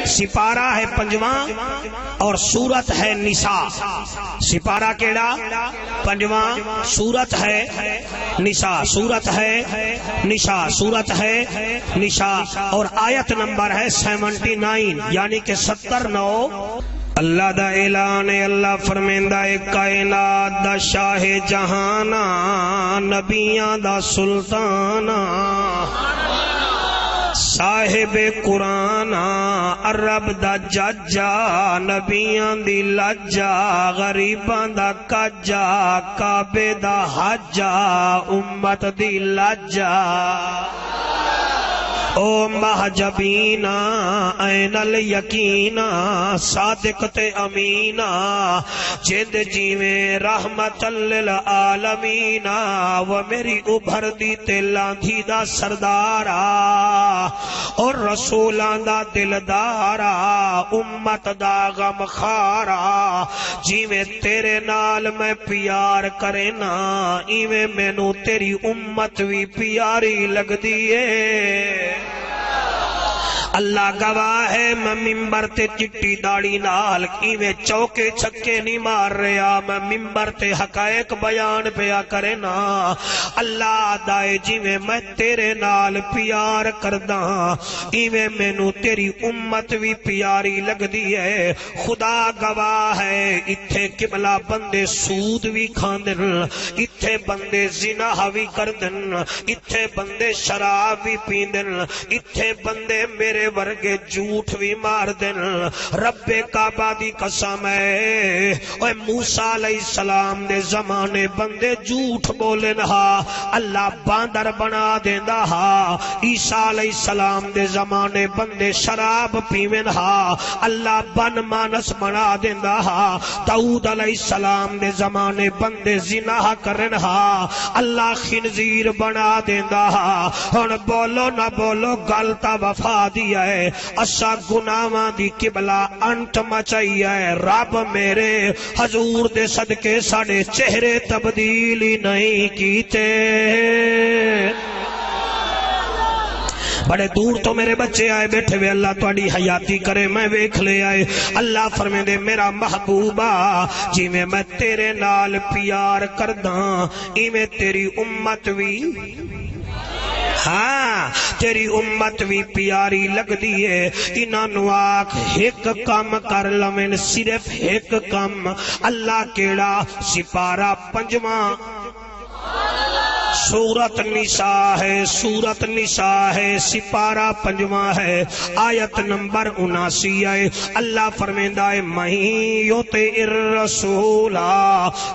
سپارہ ہے 5واں اور سورت ہے نساء. سپارہ کیڑا 5واں، سورت ہے نساء، سورت ہے نساء، سورت ہے نساء اور آیت نمبر ہے 79 یعنی کہ 79. اللہ دا اعلان ہے، اللہ فرمیندہ ہے کائنات دا شاہ جہانا، نبیاں دا سلطانا، صاحب قرآن، عرب دا ججا، نبیاں دی لجا، غریباں دا کجا، کعبے دا حجا، امت دی لجا. او محجبینا این الیقینا، صادق تے امینا، جد جیویں رحمت للعالمینا، وہ میری ابھر دی تے لاندھی دا سردارا اور رسولان دا دلدارا، امت دا غم خارا، جیویں تیرے نال میں پیار کرینا، ایویں مینوں تیری امت بھی پیاری لگ دیئے. اللہ گواہ ہے میں ممبر تے چٹی داڑی نال ایویں چوکے چھکے نہیں مار رہا، میں ممبر تے حقائق بیان پیا کرے نا. اللہ دائے جیویں میں تیرے نال پیار کردا ایویں مینوں تیری امت بھی پیاری لگ دی ہے. خدا گواہ ہے اتھے قبلہ بندے سود بھی کھاندن، اتھے بندے زنا بھی کردن، اتھے بندے شراب بھی پیندن، اتھے بندے میرے ورگے جھوٹ بھی مار دن. رب کعبہ دی قسم ہے اوے موسیٰ علیہ السلام دے زمانے بندے جھوٹ بولن ہا، اللہ باندر بنا دیندا ہا. عیسیٰ علیہ السلام دے زمانے بندے شراب پیون ہا، اللہ بن مانس بنا دیندا ہا. داؤد علیہ السلام دے زمانے بندے زنا کرن ہا، اللہ خنزیر بنا دیندا ہا. ہن بولو نہ بولو گل تا وفا دی ہے، اسا گناہاں دی قبلہ انٹ مچائی ہے. رب میرے حضور دے صدقے ساڑے چہرے تبدیل ہی نہیں کیتے. بڑے دور تو میرے بچے آئے بیٹھے ہوئے، اللہ تواڈی حیاتی کرے میں ویکھ لے آئے. اللہ فرمیندے میرا محبوبہ جویں میں تیرے نال پیار کرداں ایویں تیری امت بھی، ہاں تیری امت بھی پیاری لگ دیئے. انہاں نو آکھ ایک کام کر لمن، صرف ایک کام. اللہ کیڑا سپارہ 5واں سورت نساء ہے، سورت نساء ہے، سپارہ 5واں ہے، آیت نمبر 79 ہے. اللہ فرمیندہ ہے من یطع الرسول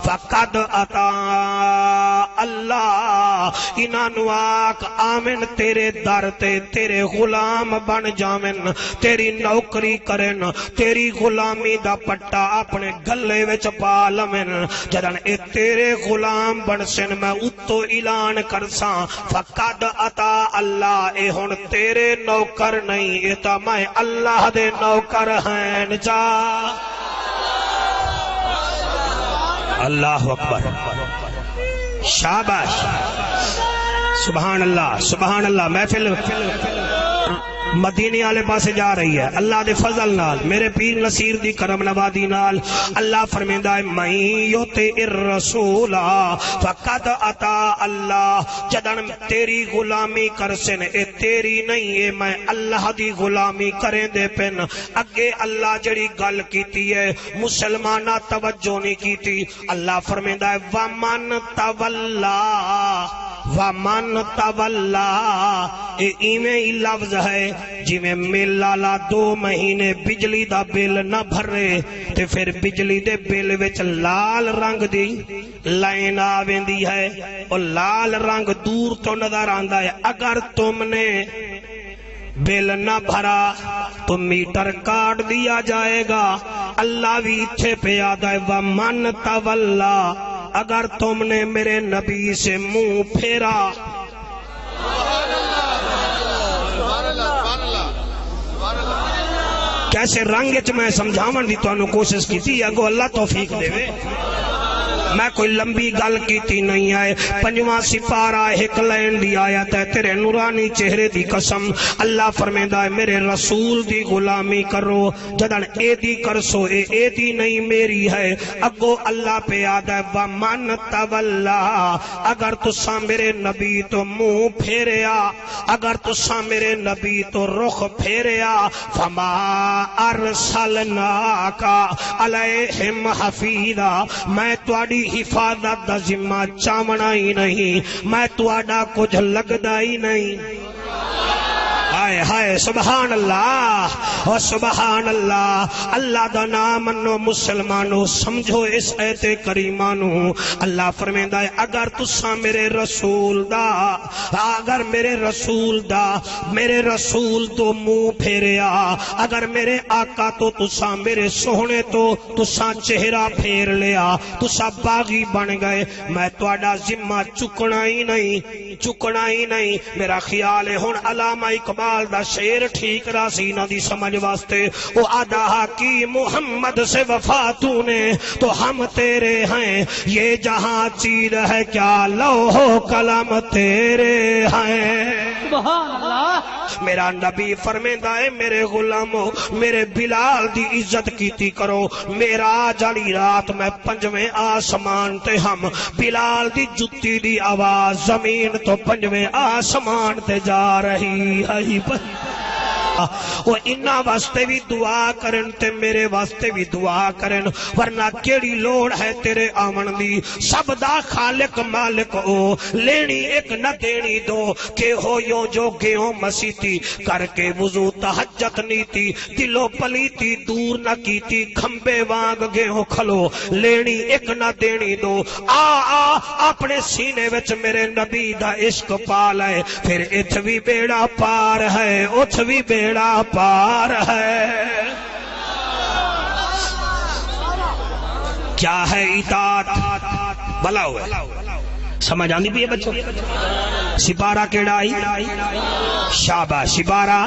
فقد اطاع اللہ. انہاں نو آکھ آمن تیرے در تے تیرے غلام بن جاون، تیری نوکری کرن، تیری غلامی دا پٹا اپنے گلے وچ پا لمن. جدن اے تیرے غلام بن سن میں اتو اعلان کرساں فقد اطاع اللہ. اے ہن تیرے نوکر نہیں، اے تا میں اللہ دے نوکر ہیں. جا اللہ اکبر، شاباش، سبحان اللہ سبحان اللہ. محفل مدینے والے پاسے جا رہی ہے اللہ دے فضل نال، میرے پیر نصیر دی کرم نوازی نال. اللہ فرمیندہ ہے من یطع الرسول فقد اطاع اللہ. جدن تیری غلامی کرسن اے تیری نہیں، اے میں اللہ دی غلامی کریں دے پن. اگے اللہ جڑی گل کیتی ہے مسلمانہ توجہ نہیں کیتی. اللہ فرمیندہ ہے ومن تولا، ومن تولا. اے ایویں ہی لفظ ہے جویں مل لالا 2 مہینے بجلی دا بل نہ بھرے تے پھر بجلی دے بل وچ لال رنگ دی لائن آویندی ہے، اور لال رنگ دور تو نظر آندا ہے. اگر تم نے بل نہ بھرا تو میٹر کاٹ دیا جائے گا. اللہ بھی اتھے پہ آدھا ہے ومن تولا، اگر تم نے میرے نبی سے منہ پھیرا. کیسے رنگ میں سمجھاون دی تو کوشش کی تھی، اگو اللہ توفیق دے. میں کوئی لمبی گل کیتی نہیں ہے. 5واں سپارہ ایک لین دی آیت ہے. تیرے نورانی چہرے دی قسم اللہ فرمیندا ہے میرے رسول دی غلامی کرو. جدن اے دی کرسو اے دی نہیں میری ہے. اگو اللہ پہ آدھا ہے وَمَنْ تَوَلَّا اگر تساں میرے نبی تو منہ پھیریا, اگر تساں میرے نبی تو رخ پھیریا, فَمَا أَرْسَلْنَاكَ عَلَيْهِمْ حَفِيظًا میں تواڈی حفاظت دا ذمہ چاونا ہی نہیں, میں تواڈا کچھ لگدا ہی نہیں. ہائے ہائے سبحان اللہ و سبحان اللہ. اللہ دا نام منو مسلمانو, سمجھو اس ایت کریمہ نو. اللہ فرمیندا ہے اگر تساں میرے رسول دا, اگر میرے رسول تو منہ پھیریا, اگر میرے آقا تو تساں میرے سوہنے تو تساں چہرہ پھیر لیا, تساں باغی بن گئے, میں تواڈا ذمہ چکنا ہی نہیں. میرا خیال ہے ہن علامہ اقبال دا شعر ٹھیک راسی نہ دی سمجھ واسطے وہ آدھا کی محمد سے وفا تو نے تو ہم تیرے ہیں, یہ جہاں چیز ہے کیا لوح و قلم تیرے ہیں. سبحان اللہ. میرا نبی فرمیندہ ہے میرے غلامو میرے بلال دی عزت کیتی کرو. معراج والی رات میں 5ویں آسمان تے ہم بلال دی جتی دی آواز زمین تو 5ویں آسمان تے جا رہی ہے. وہ انہاں واسطے بھی دعا کرن تے میرے واسطے بھی دعا کرن, ورنہ کیڑی لوڑ ہے تیرے آمن دی. سب دا خالق مالک او, لینی ایک نہ دینی دو, کہ ہو یوں جو گیوں مسیتی کر کے وضو تہجد نیتی, دلو پلیتی دور نہ کیتی کھمبے وانگ گیوں کھلو, لینی ایک نہ دینی دو. آ اپنے سینے وچ میرے نبی دا عشق پال ہے, پھر اتھ بھی بیڑا پار ہے, اتھ بھی بیڑا پار ہے. کیا ہے اطاعت بلا ہوا سمجھ آندی بھی ہے بچوں. سپارہ کیڑا آئی شاباش. سپارہ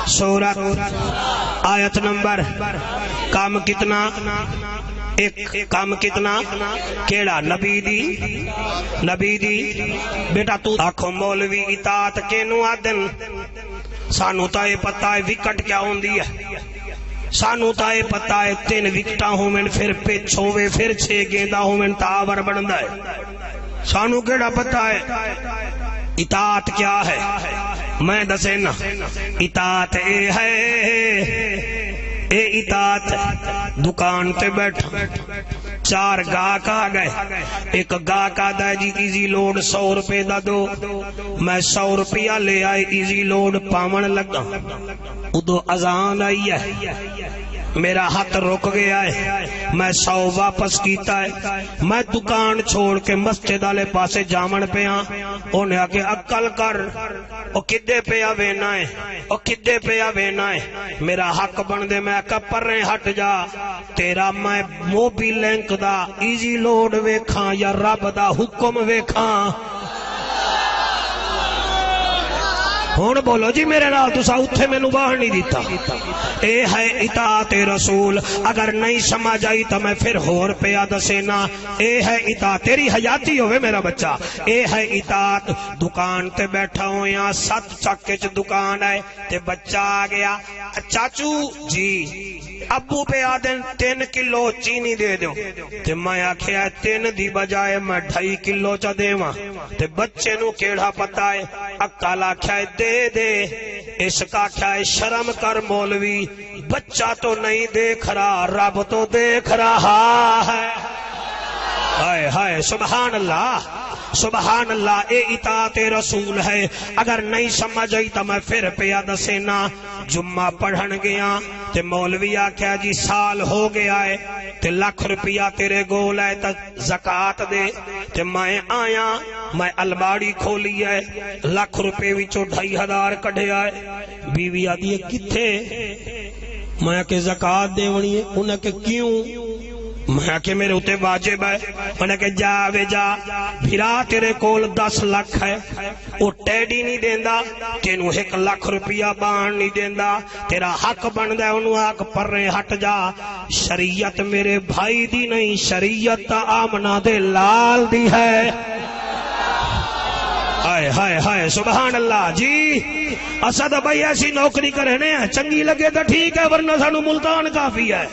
سورت آیت نمبر کام کتنا ایک, کام کتنا کیڑا نبی دی. بیٹا تو آکھو مولوی اطاعت کینو آدن, سانو تا یہ پتہ ہے وکٹ کیا ہوندی ہے, سانو تا یہ پتہ ہے 3 وکٹاں ہومن پھر پچ ہووے پھر 6 گینداں ہومن تا اوور بندا ہے. سانو کیڑا پتہ ہے اطاعت کیا ہے. میں دسے نا اطاعت اے ہے, اے اطاعت دکان تے بیٹھا 4 گاہک آ گئے, ایک گاہک آدھا جی ایزی لوڈ 100 روپے دا دو, میں 100 روپیہ لے آئے ایزی لوڈ پاون لگا, ادو اذان آئی ہے, میرا ہاتھ رک گیا ہے, میں 100 واپس کیتا ہے. میں دکان چھوڑ کے مسجد والے پاسے جامن پیا, انہیں آکے عقل کر, او کدے پیا وینا ہے, او کدے پیا وینا ہے. میرا حق بن دے, میں آکا پریں ہٹ جا, تیرا میں موبی لینک دا ایزی لوڈ ویکھاں یا رب دا حکم ویکھاں. ہون بولو جی میرے نال تسا اتھے میں نو باہر نہیں دیتا. اے ہے اطاعت رسول. اگر نہیں سمجھ آئی تو میں پھر ہور پیا دسینا. اے ہے اطاعت, تیری حیاتی ہوئے میرا بچہ. اے ہے اطاعت. دکان تے بیٹھا ہوں یا 7 چکے چ دکان ہے تے بچہ آ گیا, چاچو جی ابو پہ آدن 3 کلو چینی دے دو, تے میں آکھیا 3 دی بجائے میں 2.5 کلو چا دیواں. تے بچے نو کیڑا پتہ ہے, عقل آکھیا دے اس کا کیا ہے, شرم کر مولوی, بچہ تو نہیں دیکھ رہا رب تو دیکھ رہا ہے. ہائے ہائے سبحان اللہ سبحان اللہ. اے اطاعت رسول ہے. اگر نہیں سمجھ آئی تو میں پھر پیا دسینا. جمعہ پڑھن گیا تے مولوی آکھیا جی سال ہو گیا ہے تے 1,00,000 روپیہ تیرے گول ہے تا زکاة دے. تے میں آیا, میں الماڑی کھولی ہے, 1,00,000 روپے وچوں 2,500 کڈھیا ہے. بیوی آدھی ہے کتھے, میں کہ زکاة دیونی ہے. انہیں کہ کیوں, میں کہ میرے اتے واجب ہے. انہیں کہ جا وے جا بھرا تیرے کول 10 لاکھ ہے وہ ٹیڈی نہیں دیندا تینوں 1 لاکھ روپیہ بان نہیں دیندا تیرا حق بندا ہے انہوں آکھ پرے ہٹ جا. شریعت میرے بھائی دی نہیں شریعت آمنہ دے لال دی ہے. ہائے ہائے ہائے سبحان اللہ. جی اسد بھائی ایسی نوکری کرنے ہیں چنگی لگے تو ٹھیک ہے ورنہ سانو ملتان کافی ہے.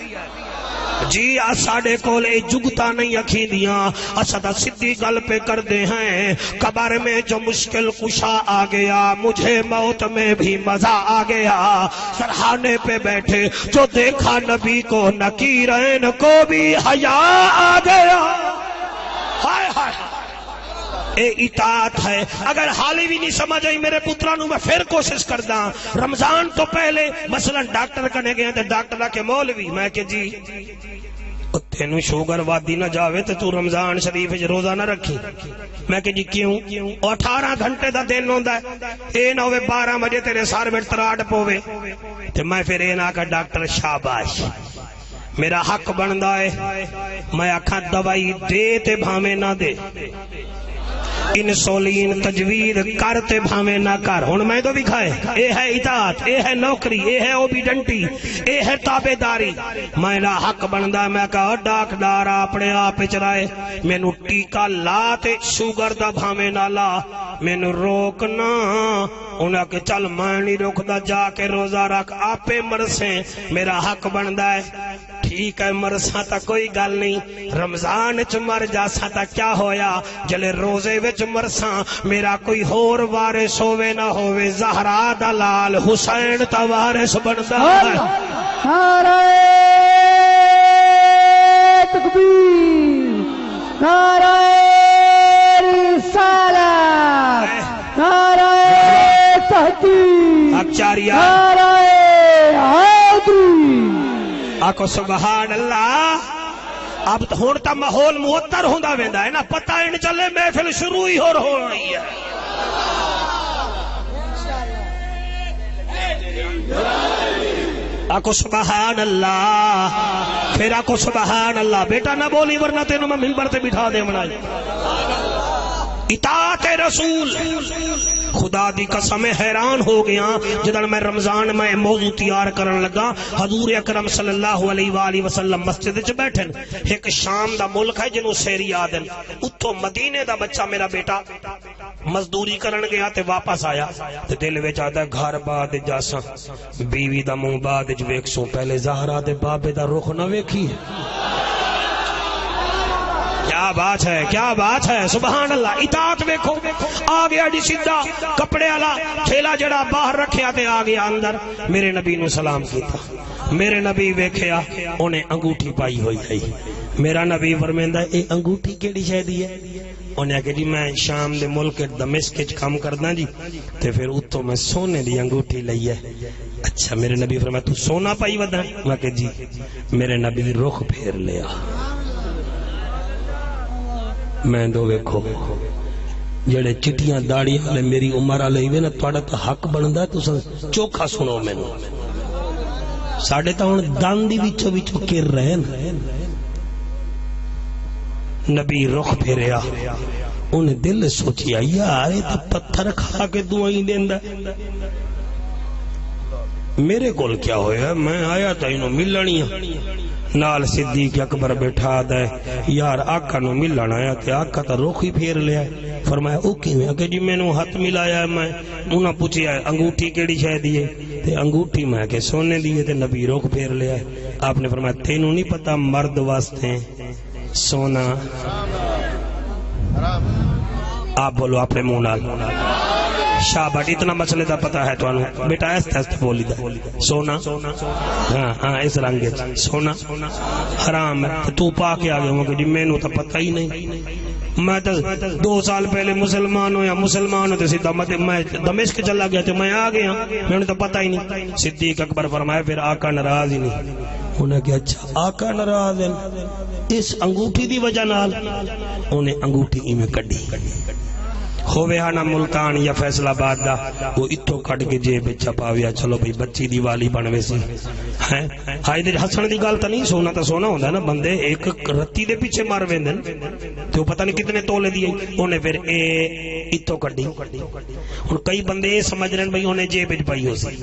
جی ساڑے کول اے جگتا نہیں اکھی دیاں اسد سدھی گل پہ کر دے ہیں. قبر میں جو مشکل کشا آ گیا مجھے موت میں بھی مزہ آ گیا. سرحانے پہ بیٹھے جو دیکھا نبی کو نکیرین کو بھی حیا آ گیا. ہائے ہائے اے اطاعت ہے. اگر حالی بھی نہیں سمجھ آئی میرے پترانوں میں پھر کوشش کردہ. رمضان تو پہلے مثلا ڈاکٹر کنے گئے تھے ڈاکٹر کے مولوی میں کہ جی تینوں شوگر وادی نہ جاوے تو تو رمضان شریف روزہ نہ رکھی. میں کہ جی کیوں 18 گھنٹے دا دن ہوندا ہے اے نہ ہوے 12 بجے تیرے سار میں تراٹ پوے تے میں پھر اے نہ کہ ڈاکٹر شاباش میرا حق بندا ہے. میں آکھاں دوائی دے تے بھاویں نہ دے انسولین تجوید کرتے بھامے نہ کر ہن میں تو بھی کھائے. اے ہے اطاعت اے ہے نوکری اے ہے اوبیڈنٹی اے ہے تابعداری. میرا حق بندا میں کہا ڈاکٹر اپنے آپ چرائے مینوں ٹیکا لا تے شوگر دا بھامے نہ لا مینوں روکنا. انہاں کہ چل میں نہیں روکدا جا کے روزہ رکھ آپے مرسیں. میرا حق بندا ہے ٹھیک ہے مرساں تا کوئی گل نہیں رمضان چ مر جاساں تا کیا ہویا جلے روزے وچ مرساں میرا کوئی ہور وارث ہووے نہ ہووے زہرا دا لال حسین تا وارث بندا ہے. نعرہ تکبیر نعرہ رسالت نعرہ تحقیق اکچاریا نعرہ حیدری. آکو سبحان اللہ. اب ہون تا ماحول معطر ہوندا ویندا ہے نا پتہ ہی نہیں چلے محفل شروع ہی ہو رہی ہے. آکو سبحان اللہ. پھر آکو سبحان اللہ. بیٹا نہ بولی ورنہ تینوں میں منبر تے بٹھا دے منائی. اطاعت رسول خدا دی قسم حیران ہو گیا جدن میں رمضان میں موضوع تیار کرن لگا. حضور اکرم صلی اللہ علیہ وآلہ وسلم مسجد چ بیٹھن. ایک شام دا ملک ہے جنوں سیری آدن اتھوں مدینے دا بچہ میرا بیٹا مزدوری کرن گیا تے واپس آیا تے دل وچ آدا گھر بعد جاساں بیوی دا منہ بعد وچ ویکھسوں پہلے زہرا دے بابے دا رخ نہ ویکھی. کیا بات ہے کیا بات ہے سبحان اللہ. اطاعت ویکھو آ گیا جی سیدھا کپڑے والا تھیلا جڑا باہر رکھیا تے آ گیا اندر. میرے نبی نو سلام کیتا. میرے نبی ویکھیا اونے انگوٹھی پائی ہوئی ہے. میرا نبی فرمیندا اے انگوٹھی کیڑی شے دی ہے؟ انہیں کہ جی میں شام دے ملک دمشق وچ کام کردا جی تے پھر اتوں میں سونے دی انگوٹھی لئی ہے. اچھا میرے نبی فرمایا تو سونا پائی ودا؟ میں کہ جی. میرے نبی رخ پھیر لیا. میں دو ویکھو جڑے چٹیاں داڑی والے میری عمر والے وے نا تہاڈا تے حق بندا ہے تساں چوکھا سنو مینوں. ساڈے تا ہن دند دی وچوں وچوں گر رہے ہیں. نبی رخ پھیریا انہیں دل سوچیا یار یہ تے پتھر کھا کے دعائیں دیندا. میرے کول کیا ہویا میں آیا تا انہوں ملنی نال صدیق اکبر بیٹھا دے یار آقا نو ملن آیا تے آقا تا رخ ہی پھیر لیا. فرمایا او کیویں؟ کہ جی میں نو ہاتھ ملایا ہے. میں انہاں پوچھیا انگوٹھی کیڑی شے دی ہے تے انگوٹھی میں کہ سونے دی ہے تے نبی رخ پھیر لیا. آپ نے فرمایا تینوں نہیں پتا مرد واسطے سونا. آپ بولو اپنے منہ نال شاباش. اتنا مسئلے دا پتہ ہے تو بیٹا ایسے ایسے بولی دا سونا ہاں ہاں اس رنگ سونا حرام ہے. تو پا کے آگے ہوں کہ جی میں نو تو پتہ ہی نہیں. میں تو 2 سال پہلے مسلمان ہوں یا مسلمان ہوں تو سیدھا میں دمشق چلا گیا تو میں آ گیا میں نے تو پتہ ہی نہیں. صدیق اکبر فرمایا پھر آقا ناراض ہی نہیں. انہیں کہا اچھا آقا ناراض ہے اس انگوٹھی دی وجہ نال. انہیں انگوٹھی میں کڈی ہووے ہاں نہ ملتان یا فیصل آباد دا وہ اتھو کٹ کے جیب چھپاویا چلو بھئی بچی دی والی بنوے سی ہیں ہائی دے ہسن دی گال تا نہیں سونا تا سونا ہوندہ نا بندے ایک رتی دے پیچھے مار ویندن تو پتہ نہیں کتنے تولے دیئے انہیں پھر اتھو کٹ دی اور کئی بندے یہ سمجھ رہے ہیں بھئی انہیں جیب پائی ہو سی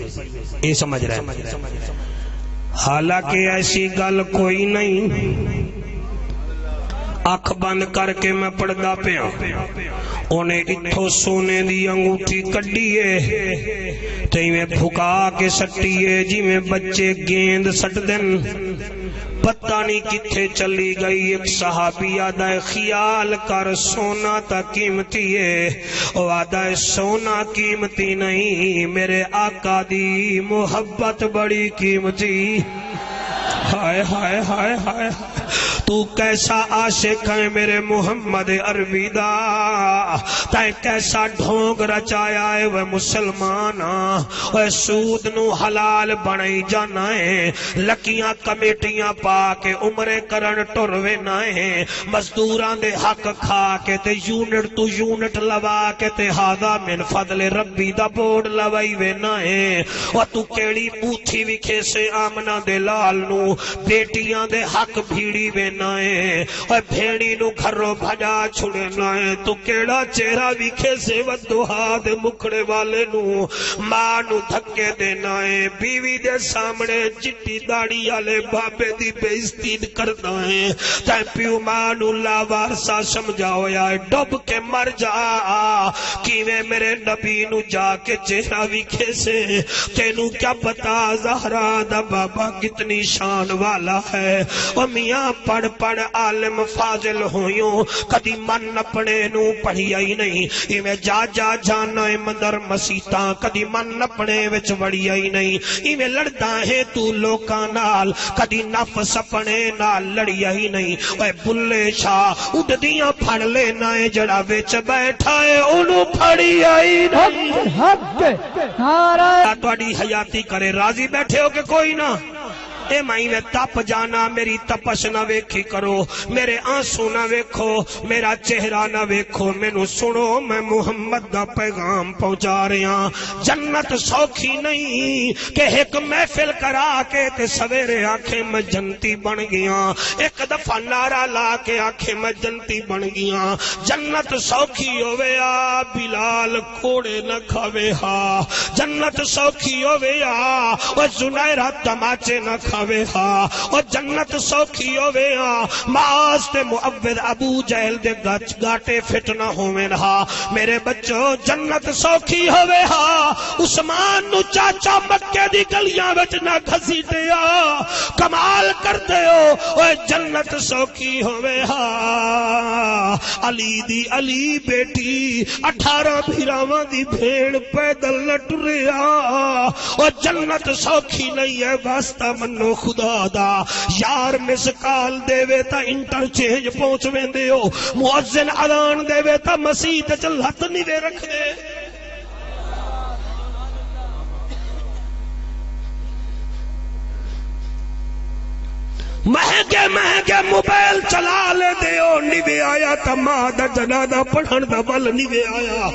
یہ سمجھ رہے ہیں حالانکہ ایسی گل کوئی نہیں آنکھ بند کر کے میں پڑھدا پیا انہیں اتھو سونے دی انگوٹھی کڈیے تے میں پھکا کے سٹیے جی میں بچے گیند سٹ دن پتہ نہیں کتھے چلی گئی ایک صحابی آدھا خیال کر سونا تا قیمتی ہے وعدہ سونا قیمتی نہیں میرے آقا دی محبت بڑی قیمتی ہائے ہائے ہائے ہائے تو کیسا عاشق ہے میرے محمد عربی دا تے کیسا ڈھونگ رچایا ہے وہ مسلمانا وہ سود نو حلال بنائی جانا ہے لکیاں کمیٹیاں پا کے عمرے کرن ٹروے نائے مزدوران دے حق کھا کے تے یونٹ تو یونٹ لوا کے تے ہادا من فضل ربی دا بورڈ لوائی وے نائے وہ تو کیڑی بوتھی وکھے سے آمنہ دے لال نو بیٹیاں دے حق بھیڑی وے نائے اور بھیڑی نو گھروں بھجا چھڑے نائے تو کیڑا چہرہ وکھے سے ودوہا دے مکھڑے والے نو ماں نو دھکے دے نائے بیوی دے سامنے جٹی داڑی آلے بابے دی بےزتی کردہ ہیں تے پیو ماں نو لاوارسا سمجھاؤ یا ڈب کے مر جا کیویں میرے نبی نو جا کے چہرہ وکھے سے تینو کیا پتا زہرا دا بابا کتنی شان والا ہے اور میاں پڑھ پڑھ عالم فاضل ہویوں کدی من اپنے نو پڑھی آئی نہیں ایویں جا جا جانا مندر مسیطاں کدی من اپنے وچ وڑی آئی نہیں ایویں لڑدا ہے تو لوکاں نال کدی نفس اپنے نال لڑی آئی نہیں اے بلے شاہ اڈدیاں پھڑ لینا ہے جڑا وچ بیٹھا ہے اونوں پھڑی آئی نہیں حق نعرہ تہاڈی حیاتی کرے راضی بیٹھے ہو کہ کوئی نہ اے مائی میں تپ جانا میری تپش نہ ویکھی کرو میرے آنسو نہ ویکھو میرا چہرہ نہ ویکھو مینوں سنو میں محمد دا پیغام پہنچا رہا جنت سوکھی نہیں کہ ایک محفل کرا کے تے سویرے آنکھیں میں جنتی بن گیا ایک دفعہ نعرہ لا کے آنکھیں میں جنتی بن گیا جنت سوکھی ہوے آ بلال کوڑے نہ کھاوے ہا جنت سوکھی ہوے آ او زنیرہ تماچے نہ کھاوے ہا اور جنت سوکھی ہوے ہا معاذ تے معوذ ابو جہل دے گاٹے فٹ نہ ہوویں ہا میرے بچوں جنت سوکھی ہوے ہا عثمان نو چاچا مکے دی گلیاں وچ نہ گھسیٹیا کمال کردے ہو اوے جنت سوکھی ہوے ہا علی دی علی بیٹی 18 بھیراواں دی بھیڑ پیدل نہ ٹریا اور جنت سوکھی نہیں ہے واسطہ منو خدا دا یار مسکال دے وے تا انٹرچینج پہنچ ویندے ہو مؤذن اذان دے وے تا مسجد چ لت نہیں وے رکھ دے مہنگے مہنگے موبائل چلا لے دے ہو نہیں آیا تا ماں دا جنازہ پڑھن دا بل نہیں آیا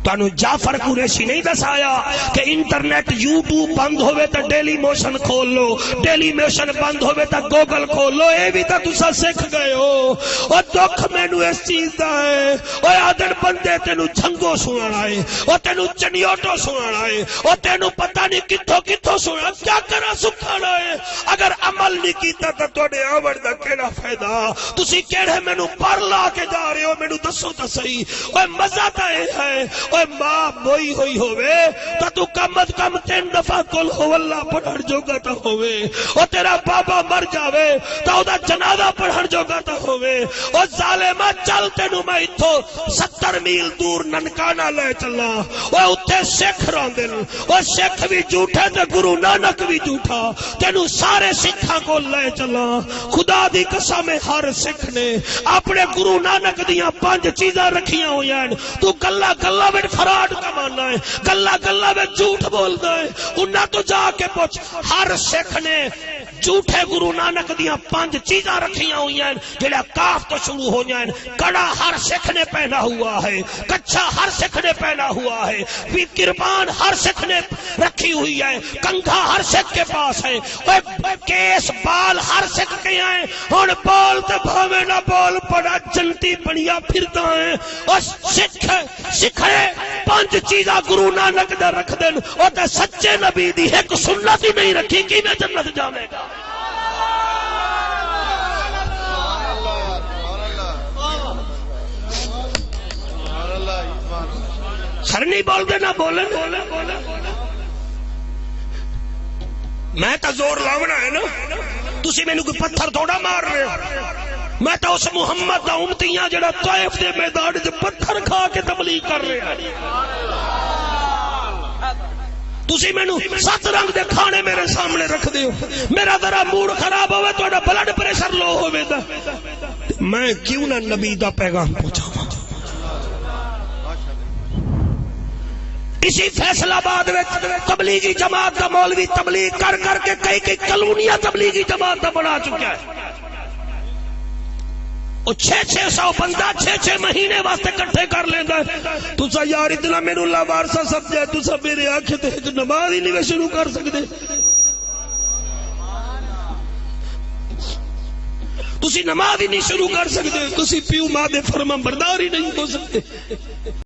تانو جعفر قریشی نہیں دسایا کہ انٹرنیٹ یوٹیوب بند ہوئے تا ڈیلی موشن کھول لو ڈیلی موشن بند ہوئے تا گوگل کھول لو اے بھی تا تسا سکھ گئے ہو اور دکھ میں نو اس چیز دا ہے اور آدھر بندے تینو جھنگو سنانا ہے اور تینو چنیوٹو سنانا ہے اور تینو پتہ نہیں کتھو سنانا کیا کرا سکھانا ہے اگر عمل نہیں کیتا تا توڑے آور دا کیڑا فائدہ تسی کیڑے میں نو پر لا کے جا رہے ہو میں نو دسو تا صحیح اور مزہ تا ہے اوے ماں بوئی ہوئی ہوئے تو کم از کم 3 دفعہ کل ہو اللہ پڑھن جوگا تا ہوئے اور تیرا بابا مر جاوے تو دا جنازہ پڑھن جوگا تا ہوئے اور ظالمہ چل تینو میں اتھو 70 میل دور ننکانہ لے چلا اور اتھے سکھ راندن اور سکھ بھی جھوٹے تے گرو نانک بھی جھوٹا تینو سارے سکھاں کو لے چلا خدا دی قسم ہر سکھ نے اپنے گرو نانک دیاں 5 چیزاں رکھیاں ہوئی ہیں تو گلہ گلہ میں فراڈ کمانا ہے گلہ گلہ میں جھوٹ بولنا ہے انہاں تو جا کے پوچھ ہر سکھ نے جھوٹے گرو نانک دیاں 5 چیزاں رکھیاں ہوئی ہیں جڑا کاف تو شروع ہو جائیں. کڑا ہر سکھ نے پہنا ہوا ہے, کچھا ہر سکھ نے پہنا ہوا ہے, بھی کرپان ہر سکھ نے رکھی ہوئی ہے, کنگھا ہر سکھ کے پاس ہے, کیس بال ہر سکھ کے ہیں. ہن بول تے بھاوے نہ بول بڑا جنتی بنیا پھردا ہے. اور سکھے 5 چیزاں گرو نانک دا رکھ دین, او تے سچے نبی دی ایک سنت ہی نہیں رکھی, کیویں جنت جاوے گا؟ سر نہیں بول دے نہ بولن. میں تو زور لاونا ہے نا, تسی مینوں کوئی پتھر تھوڑا مار رہے ہو. میں تو اس محمد دا امتی ہاں جڑا طائف دے میدان وچ پتھر کھا کے تبلیغ کر رہے ہیں. تسی مینوں 7 رنگ دے کھانے میرے سامنے رکھ دیو, میرا ذرا موڈ خراب ہوئے, تہاڈا بلڈ پریشر لو ہوئے تے میں کیوں نہ نبی دا پیغام پہنچاواں. اسی فیصلہ آباد تبلیغی جماعت کا مولوی تبلیغ کر کر کے کئی کالونیاں تبلیغی جماعت کا بنا چکا ہے. وہ 600 بندہ 6 مہینے واسطے کٹھے کر لینا ہے. تسا یار اتنا میرے لاوارسا سمجھے, تسا میرے آنکھیں تے ایک نماز ہی نہیں شروع کر سکتے. تسی نماز ہی نہیں شروع کر سکتے, تسی پیو ماں دے فرما بردار ہی نہیں ہو سکتے.